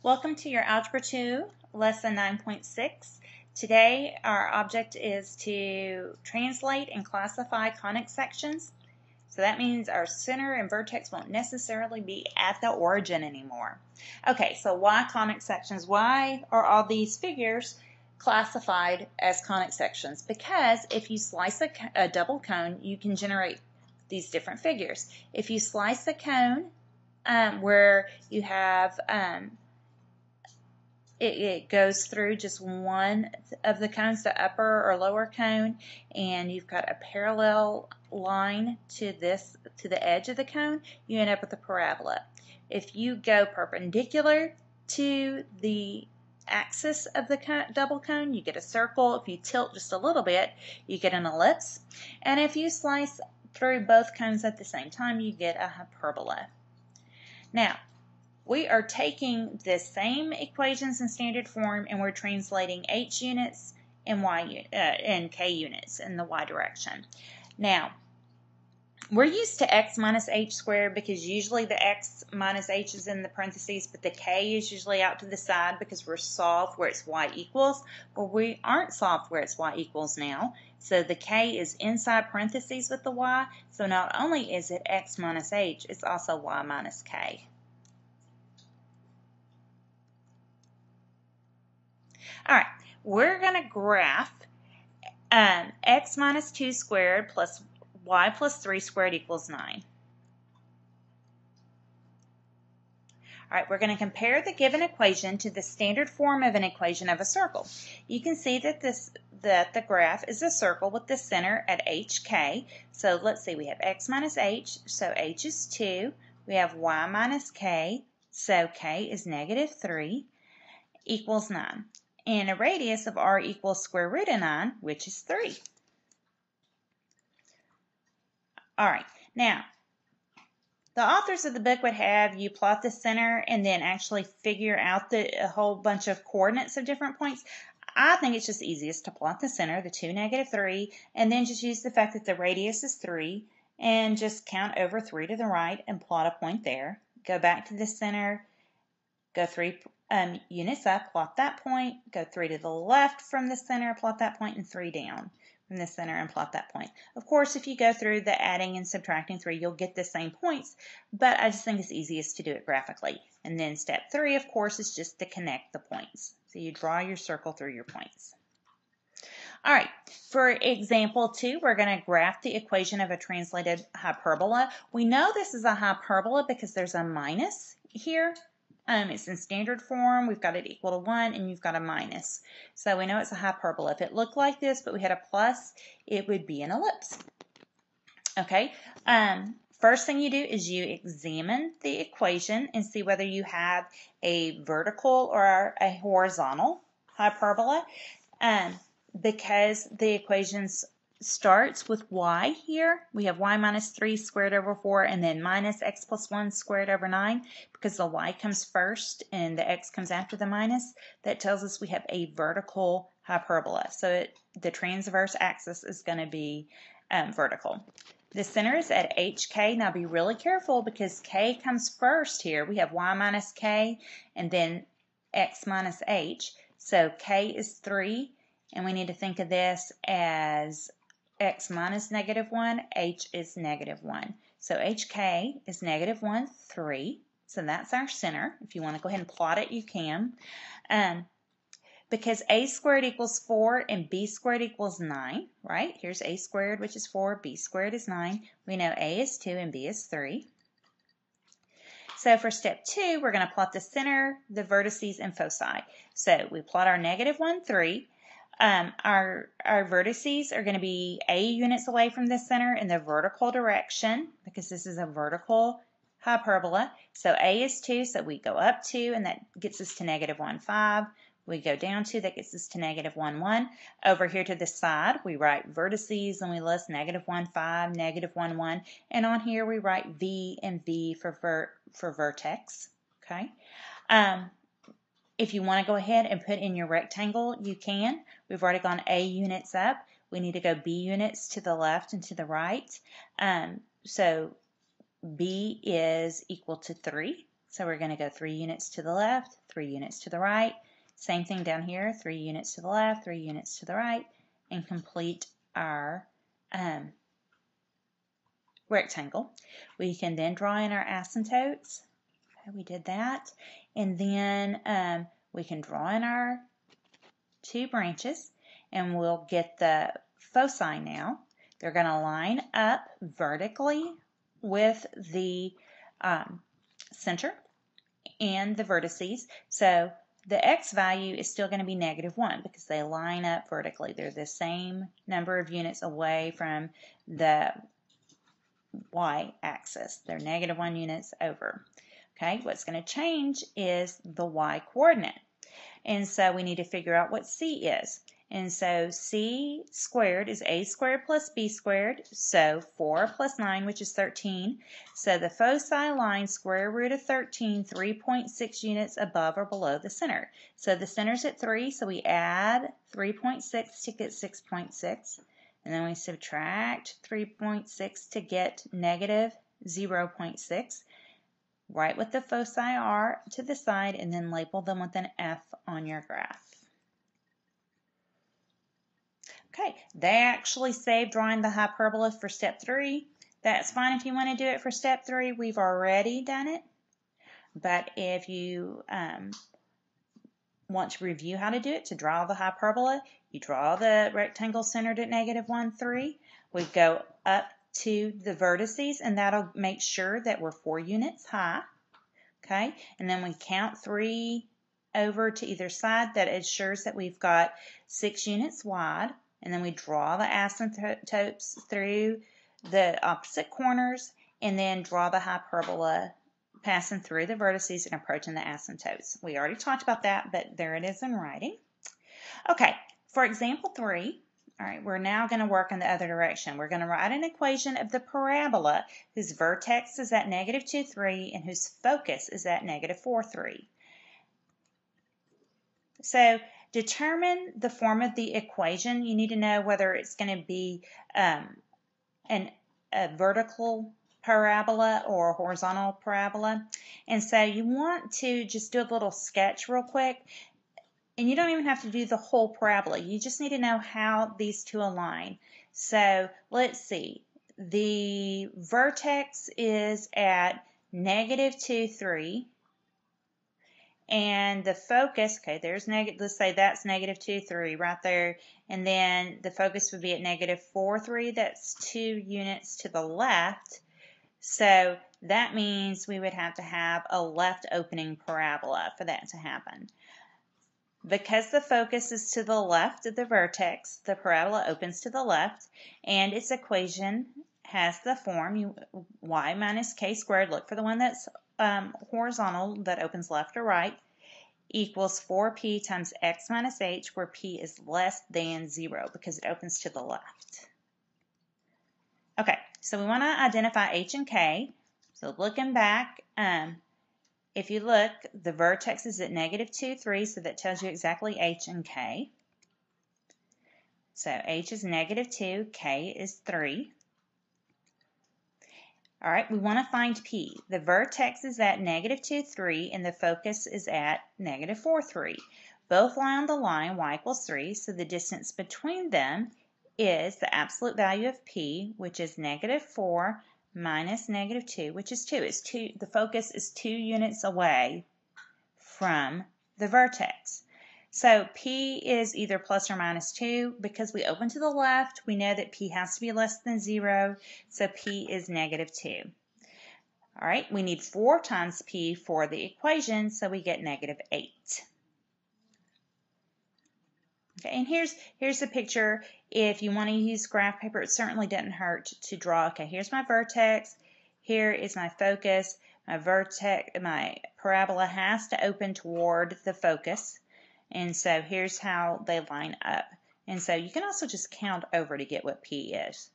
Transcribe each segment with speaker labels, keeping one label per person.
Speaker 1: Welcome to your Algebra 2, Lesson 9.6. Today our object is to translate and classify conic sections. So that means our center and vertex won't necessarily be at the origin anymore. Okay, so why conic sections? Why are all these figures classified as conic sections? Because if you slice a double cone, you can generate these different figures. If you slice a cone where you have it goes through just one of the cones, the upper or lower cone, and you've got a parallel line to the edge of the cone, you end up with a parabola. If you go perpendicular to the axis of the double cone, you get a circle. If you tilt just a little bit, you get an ellipse. And if you slice through both cones at the same time, you get a hyperbola. Now, we are taking the same equations in standard form and we're translating h units and and k units in the y direction. Now, we're used to x minus h squared because usually the x minus h is in the parentheses, but the k is usually out to the side because we're solved where it's y equals. Well, we aren't solved where it's y equals now, so the k is inside parentheses with the y, so not only is it x minus h, it's also y minus k. All right, we're going to graph x minus 2 squared plus y plus 3 squared equals 9. All right, we're going to compare the given equation to the standard form of an equation of a circle. You can see that the graph is a circle with the center at hk. So let's see, we have x minus h, so h is 2. We have y minus k, so k is negative 3, equals 9. And a radius of r equals square root of 9, which is 3. All right, now, the authors of the book would have you plot the center and then actually figure out a whole bunch of coordinates of different points. I think it's just easiest to plot the center, the 2, negative 3, and then just use the fact that the radius is 3 and just count over 3 to the right and plot a point there. Go back to the center, go 3 units up, plot that point, go 3 to the left from the center, plot that point, and 3 down from the center and plot that point. Of course, if you go through the adding and subtracting 3, you'll get the same points, but I just think it's easiest to do it graphically. And then step 3, of course, is just to connect the points. So you draw your circle through your points. All right, for example 2, we're going to graph the equation of a translated hyperbola. We know this is a hyperbola because there's a minus here. It's in standard form, we've got it equal to 1, and you've got a minus. So we know it's a hyperbola. If it looked like this, but we had a plus, it would be an ellipse. Okay, first thing you do is you examine the equation and see whether you have a vertical or a horizontal hyperbola. Because the equations starts with y here. We have y minus 3 squared over 4 and then minus x plus 1 squared over 9 because the y comes first and the x comes after the minus. That tells us we have a vertical hyperbola. So the transverse axis is going to be vertical. The center is at hk. Now be really careful because k comes first here. We have y minus k and then x minus h. So k is 3 and we need to think of this as x minus negative 1, h is negative 1. So hk is negative 1, 3. So that's our center. If you want to go ahead and plot it, you can. Because a squared equals 4 and b squared equals 9, right? Here's a squared, which is 4, b squared is 9. We know a is 2 and b is 3. So for step 2, we're going to plot the center, the vertices, and foci. So we plot our negative 1, 3. Our vertices are going to be a units away from the center in the vertical direction because this is a vertical hyperbola. So a is 2, so we go up 2, and that gets us to negative 1, 5. We go down 2, that gets us to negative 1, 1. Over here to the side, we write vertices, and we list negative 1, 5, negative 1, 1. And on here, we write v and v for vertex. Okay. If you want to go ahead and put in your rectangle, you can. We've already gone a units up. We need to go b units to the left and to the right. So b is equal to 3. So we're going to go 3 units to the left, 3 units to the right. Same thing down here, 3 units to the left, 3 units to the right, and complete our rectangle. We can then draw in our asymptotes. Okay, we did that. And then we can draw in our 2 branches, and we'll get the foci now. They're going to line up vertically with the center and the vertices. So the x value is still going to be -1 because they line up vertically. They're the same number of units away from the y-axis. They're -1 units over. Okay, what's going to change is the y-coordinate. And so we need to figure out what c is. And so c squared is a squared plus b squared, so 4 plus 9, which is 13. So the foci line square root of 13, 3.6 units above or below the center. So the center's at 3, so we add 3.6 to get 6.6. And then we subtract 3.6 to get -0.6. Write what the foci are to the side and then label them with an F on your graph. Okay, they actually saved drawing the hyperbola for step 3. That's fine if you want to do it for step 3. We've already done it. But if you want to review how to do it, to draw the hyperbola, you draw the rectangle centered at -1, 3. We go up to the vertices, and that'll make sure that we're 4 units high. Okay, and then we count 3 over to either side. That ensures that we've got 6 units wide. And then we draw the asymptotes through the opposite corners, and then draw the hyperbola passing through the vertices and approaching the asymptotes. We already talked about that, but there it is in writing. Okay, for example 3, all right, we're now going to work in the other direction. We're going to write an equation of the parabola whose vertex is at -2, 3, and whose focus is at -4, 3. So determine the form of the equation. You need to know whether it's going to be a vertical parabola or a horizontal parabola. And so you want to just do a little sketch real quick. And you don't even have to do the whole parabola. You just need to know how these two align. So let's see. The vertex is at -2, 3. And the focus, okay, there's let's say that's -2, 3 right there. And then the focus would be at -4, 3. That's 2 units to the left. So that means we would have to have a left opening parabola for that to happen. Because the focus is to the left of the vertex, the parabola opens to the left, and its equation has the form y minus k squared. Look for the one that's horizontal, that opens left or right, equals 4p times x minus h, where p is less than 0 because it opens to the left. Okay, so we want to identify h and k. So looking back, if you look, the vertex is at -2, 3, so that tells you exactly h and k. So h is -2, k is 3. All right, we want to find p. The vertex is at -2, 3, and the focus is at -4, 3. Both lie on the line y equals 3, so the distance between them is the absolute value of p, which is -4 minus -2, which is 2. The focus is 2 units away from the vertex. So p is either plus or minus 2. Because we open to the left, we know that p has to be less than 0, so p is -2. All right, we need 4 times p for the equation, so we get -8. Okay, and here's a picture. If you want to use graph paper, it certainly doesn't hurt to draw. Okay, here's my vertex. Here is my focus. My parabola has to open toward the focus. And so here's how they line up. And so you can also just count over to get what p is.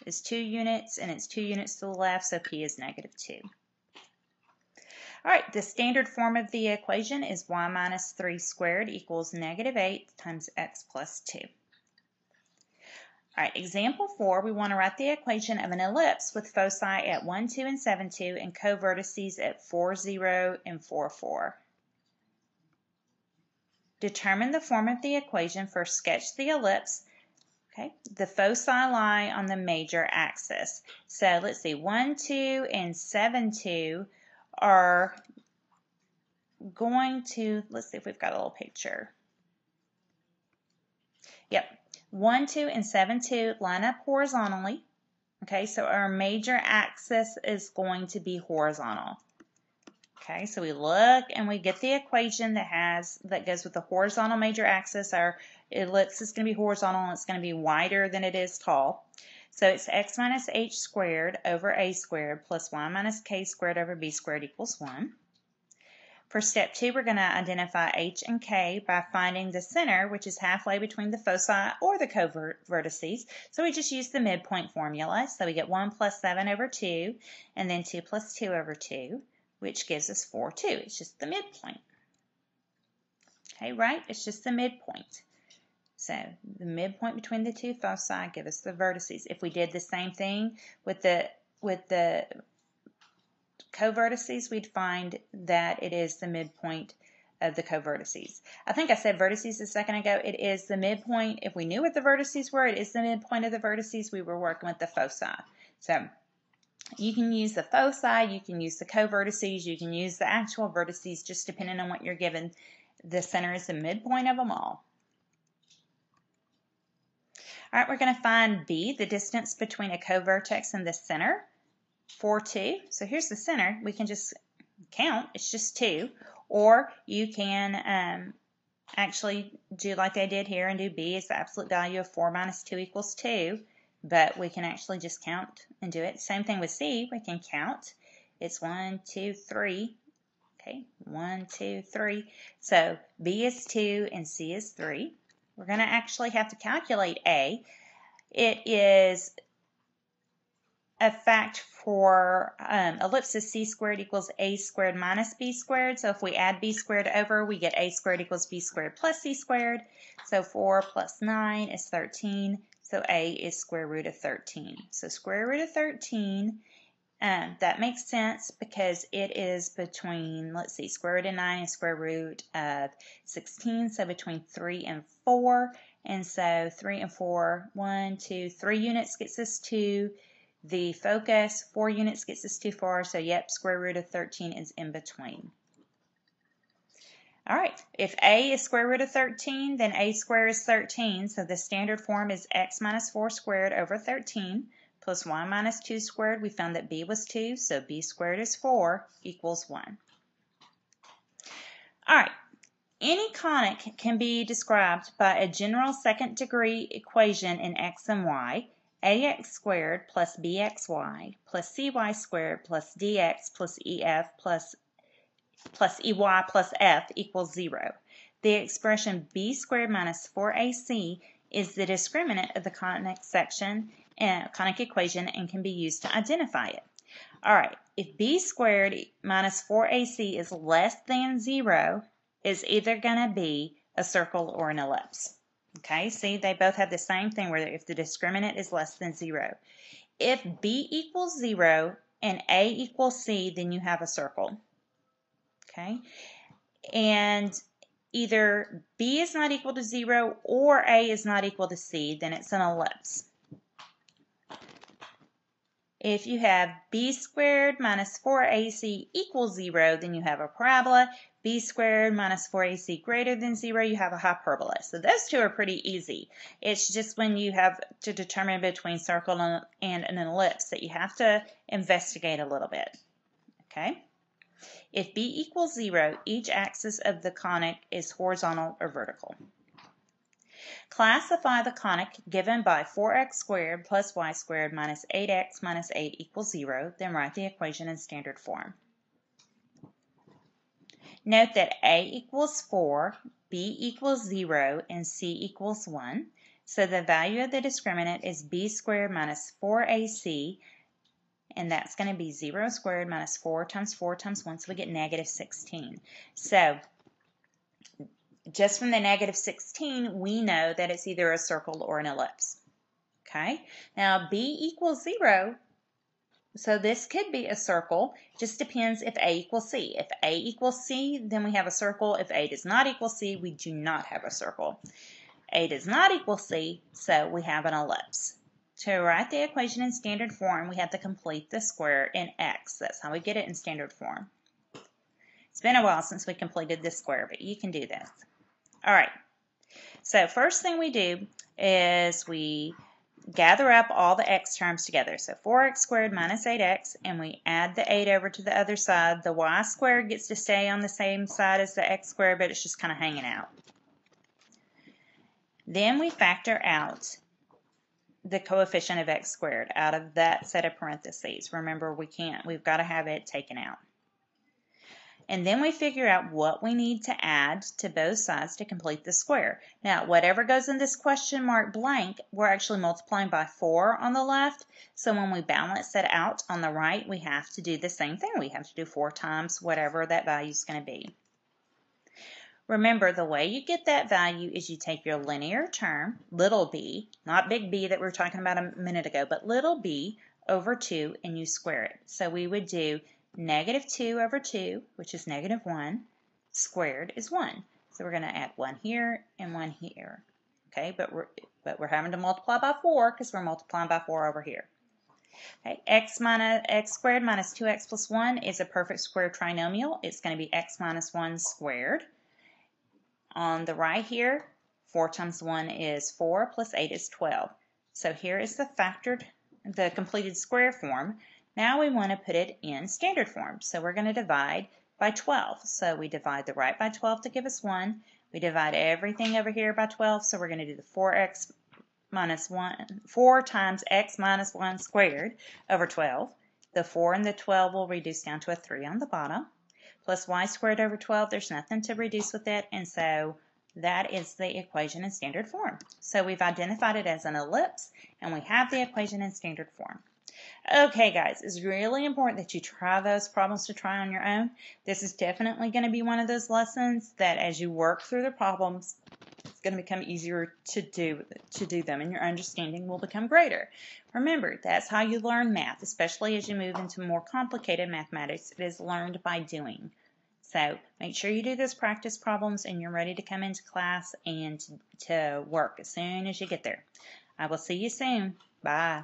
Speaker 1: It's 2 units, and it's 2 units to the left, so p is -2. All right, the standard form of the equation is y minus 3 squared equals -8 times x plus 2. All right, example 4, we want to write the equation of an ellipse with foci at 1, 2, and 7, 2, and covertices at 4, 0, and 4, 4. Determine the form of the equation. First, sketch the ellipse. Okay, the foci lie on the major axis. So let's see, 1, 2, and 7, 2 are going to, let's see if we've got a little picture. Yep, 1, 2, and 7, 2 line up horizontally. Okay, so our major axis is going to be horizontal. Okay, so we look and we get the equation that goes with the horizontal major axis. Our ellipse is going to be horizontal and it's going to be wider than it is tall. So it's x minus h squared over a squared plus y minus k squared over b squared equals 1. For step 2, we're going to identify h and k by finding the center, which is halfway between the foci or the covertices. So we just use the midpoint formula. So we get 1 plus 7 over 2, and then 2 plus 2 over 2, which gives us 4, 2. It's just the midpoint. Okay, right? It's just the midpoint. So the midpoint between the two foci give us the vertices. If we did the same thing with the covertices, we'd find that it is the midpoint of the covertices. I think I said vertices a second ago. It is the midpoint. If we knew what the vertices were, it is the midpoint of the vertices. We were working with the foci. So you can use the foci, you can use the covertices, you can use the actual vertices, just depending on what you're given. The center is the midpoint of them all. All right, we're going to find B, the distance between a covertex and the center. 4, 2. So here's the center. We can just count. It's just 2. Or you can actually do like I did here and do B is the absolute value of 4 minus 2 equals 2. But we can actually just count and do it. Same thing with C. We can count. It's 1, 2, 3. Okay, 1, 2, 3. So B is 2 and C is 3. We're going to actually have to calculate A. It is a fact for ellipsis c squared equals a squared minus b squared. So if we add b squared over, we get a squared equals b squared plus c squared. So 4 plus 9 is 13. So a is square root of 13. So square root of 13, that makes sense because it is between, let's see, square root of 9 and square root of 16. So between 3 and 4. And so 3 and 4, 1, 2, 3 units gets us 2. The focus, 4 units gets us too far, so yep, square root of 13 is in between. All right, if a is square root of 13, then a squared is 13, so the standard form is x minus 4 squared over 13 plus y minus 2 squared. We found that b was 2, so b squared is 4 equals 1. All right, any conic can be described by a general second degree equation in x and y. Ax squared plus bxy plus cy squared plus dx plus ef plus ey plus f equals 0. The expression b squared minus 4ac is the discriminant of the conic section conic equation and can be used to identify it. All right, if b squared minus 4ac is less than 0, it's either going to be a circle or an ellipse. Okay, see, they both have the same thing where if the discriminant is less than 0. If b equals 0 and a equals c, then you have a circle. Okay, and either b is not equal to 0 or a is not equal to c, then it's an ellipse. If you have b squared minus 4ac equals 0, then you have a parabola. B squared minus 4ac greater than 0, you have a hyperbola. So those two are pretty easy. It's just when you have to determine between circle and an ellipse that you have to investigate a little bit. Okay? If b equals 0, each axis of the conic is horizontal or vertical. Classify the conic given by 4x squared plus y squared minus 8x minus 8 equals 0, then write the equation in standard form. Note that a equals 4, b equals 0, and c equals 1. So the value of the discriminant is b squared minus 4ac, and that's going to be 0 squared minus 4 times 1, so we get negative 16. So just from the negative 16, we know that it's either a circle or an ellipse. Okay, now b equals 0. So this could be a circle. Just depends if a equals c. If a equals c, then we have a circle. If a does not equal c, we do not have a circle. A does not equal c, so we have an ellipse. To write the equation in standard form, we have to complete the square in x. That's how we get it in standard form. It's been a while since we completed this square, but you can do this. All right. So first thing we do is we gather up all the x terms together. So 4x squared minus 8x, and we add the 8 over to the other side. The y squared gets to stay on the same side as the x squared, but it's just kind of hanging out. Then we factor out the coefficient of x squared out of that set of parentheses. Remember, we've got to have it taken out. And then we figure out what we need to add to both sides to complete the square. Now, whatever goes in this question mark blank, we're actually multiplying by 4 on the left. So when we balance it out on the right, we have to do the same thing. We have to do 4 times whatever that value is going to be. Remember, the way you get that value is you take your linear term, little b, not big B that we were talking about a minute ago, but little b over 2, and you square it. So we would do negative 2 over 2, which is negative 1, squared is 1. So we're going to add 1 here and 1 here. Okay, but we're having to multiply by 4 because we're multiplying by 4 over here. Okay, x squared minus 2x plus 1 is a perfect square trinomial. It's going to be x minus 1 squared. On the right here, 4 times 1 is 4 plus 8 is 12. So here is the completed square form. Now we want to put it in standard form. So we're going to divide by 12. So we divide the right by 12 to give us 1. We divide everything over here by 12. So we're going to do the 4x minus 1, 4 times x minus 1 squared over 12. The 4 and the 12 will reduce down to a 3 on the bottom. Plus y squared over 12, there's nothing to reduce with it, and so that is the equation in standard form. So we've identified it as an ellipse, and we have the equation in standard form. Okay, guys, it's really important that you try those problems to try on your own. This is definitely going to be one of those lessons that as you work through the problems, it's going to become easier to do them, and your understanding will become greater. Remember, that's how you learn math, especially as you move into more complicated mathematics. It is learned by doing. So make sure you do those practice problems and you're ready to come into class and to work as soon as you get there. I will see you soon. Bye.